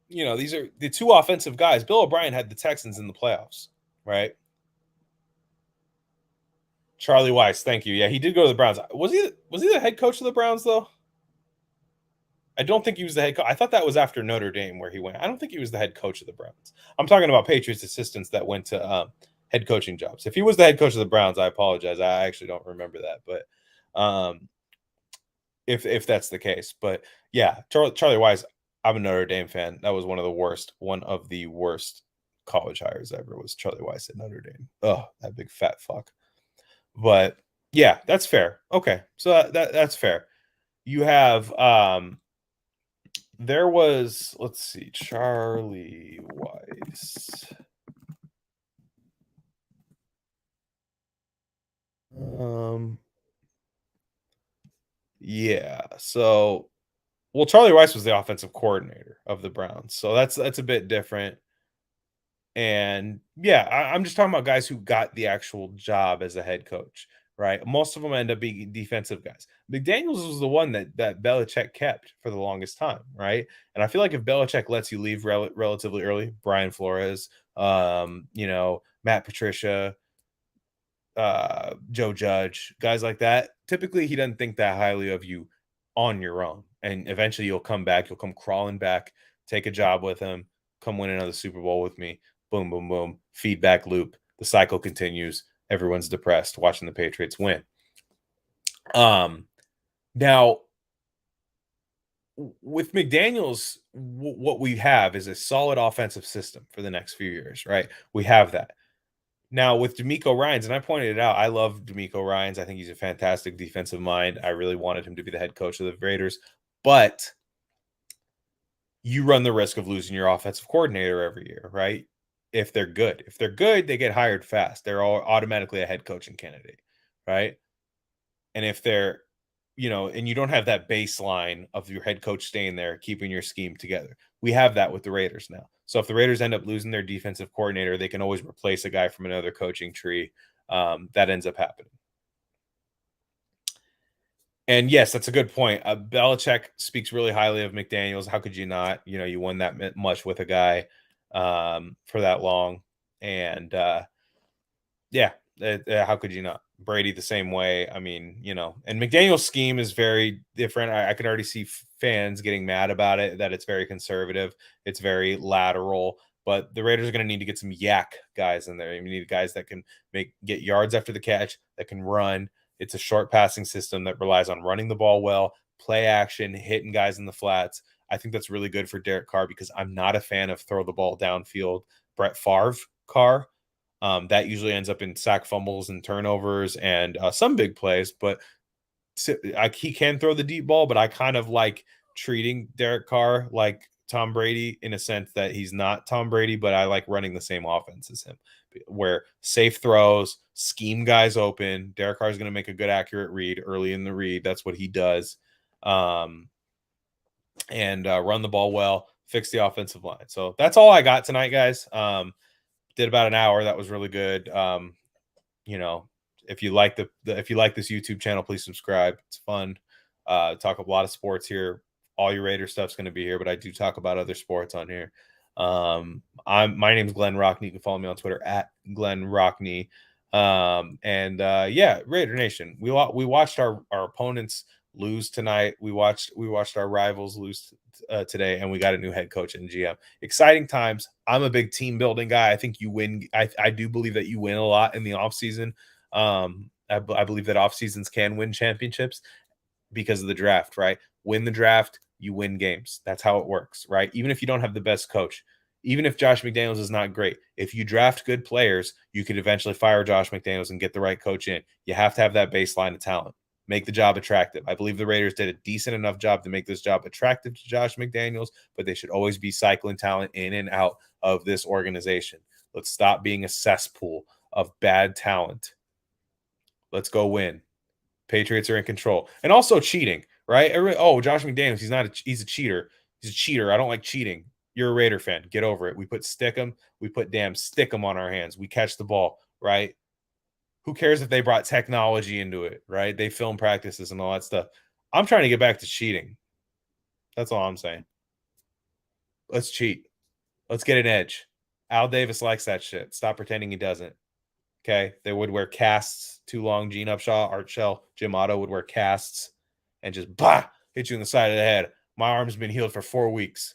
you know, these are the two offensive guys. Bill O'Brien had the Texans in the playoffs, right? Charlie Weiss, thank you. Yeah, he did go to the Browns. Was he the head coach of the Browns, though? I don't think he was the head coach. I thought that was after Notre Dame where he went. I don't think he was the head coach of the Browns. I'm talking about Patriots assistants that went to head coaching jobs. If he was the head coach of the Browns, I apologize. I actually don't remember that. But if that's the case. But yeah, Charlie Weiss, I'm a Notre Dame fan. That was one of the worst college hires ever, was Charlie Weiss at Notre Dame. Oh, that big fat fuck. But yeah, that's fair. Okay. So that's fair. You have there was, let's see, Charlie Weiss. Yeah. So, well, Charlie Weiss was the offensive coordinator of the Browns, so that's a bit different. And yeah, I'm just talking about guys who got the actual job as a head coach, right? Most of them end up being defensive guys. McDaniels was the one that Belichick kept for the longest time, right? And I feel like if Belichick lets you leave relatively early, Brian Flores, Matt Patricia, Joe Judge, guys like that, typically he doesn't think that highly of you on your own. And eventually you'll come back, you'll come crawling back, take a job with him, come win another Super Bowl with me. Boom, boom, boom. Feedback loop. The cycle continues. Everyone's depressed watching the Patriots win. Now, with McDaniels, what we have is a solid offensive system for the next few years, right? We have that. Now, with D'Amico Ryans, and I pointed it out, I love D'Amico Ryans. I think he's a fantastic defensive mind. I really wanted him to be the head coach of the Raiders, but you run the risk of losing your offensive coordinator every year, right? If they're good. If they're good, they get hired fast. They're all automatically a head coaching candidate, right? And if they're, and you don't have that baseline of your head coach staying there, keeping your scheme together. We have that with the Raiders now. So if the Raiders end up losing their defensive coordinator, they can always replace a guy from another coaching tree. That ends up happening. And yes, that's a good point. Belichick speaks really highly of McDaniels. How could you not? You won that much with a guy for that long. And yeah, how could you not? Brady the same way. I mean, you know, and McDaniel's scheme is very different. I can already see fans getting mad about it, that it's very conservative, it's very lateral. But the Raiders are going to need to get some yak guys in there. You need guys that can get yards after the catch, that can run. It's a short passing system that relies on running the ball well, play action, hitting guys in the flats. I think that's really good for Derek Carr because I'm not a fan of throw the ball downfield Brett Favre Carr. That usually ends up in sack fumbles and turnovers and some big plays. But he can throw the deep ball, but I kind of like treating Derek Carr like Tom Brady in a sense that he's not Tom Brady, but I like running the same offense as him, where safe throws, scheme guys open. Derek Carr is going to make a good, accurate read early in the read. That's what he does. And run the ball well, fix the offensive line. So that's all I got tonight, guys. Did about an hour. That was really good. You know, if you like if you like this YouTube channel, please subscribe. It's fun. Talk a lot of sports here. All your Raider stuff's going to be here, but I do talk about other sports on here. My name's Glen Rockney. You can follow me on Twitter at Glen Rockney. Yeah, Raider Nation. We watched our opponents lose tonight. We watched our rivals lose today, and we got a new head coach and GM. Exciting times. I'm a big team building guy. I think you win. I do believe that you win a lot in the offseason. I believe that off seasons can win championships because of the draft, right? Win the draft, you win games. That's how it works, right? Even if you don't have the best coach, even if Josh McDaniels is not great, if you draft good players, you could eventually fire Josh McDaniels and get the right coach in. You have to have that baseline of talent. Make the job attractive. I believe the Raiders did a decent enough job to make this job attractive to Josh McDaniels, but they should always be cycling talent in and out of this organization. Let's stop being a cesspool of bad talent. Let's go win. Patriots are in control. And also cheating, right? Josh McDaniels, he's a cheater. He's a cheater. I don't like cheating. You're a Raider fan. Get over it. We put damn Stickum on our hands. We catch the ball, right? Who cares if they brought technology into it, right? They film practices and all that stuff. I'm trying to get back to cheating. That's all I'm saying. Let's cheat. Let's get an edge. Al Davis likes that shit. Stop pretending he doesn't. Okay. They would wear casts too long. Gene Upshaw, Art Shell, Jim Otto would wear casts and just hit you in the side of the head. My arm's been healed for 4 weeks.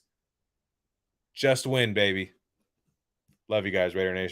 Just win, baby. Love you guys, Raider Nation.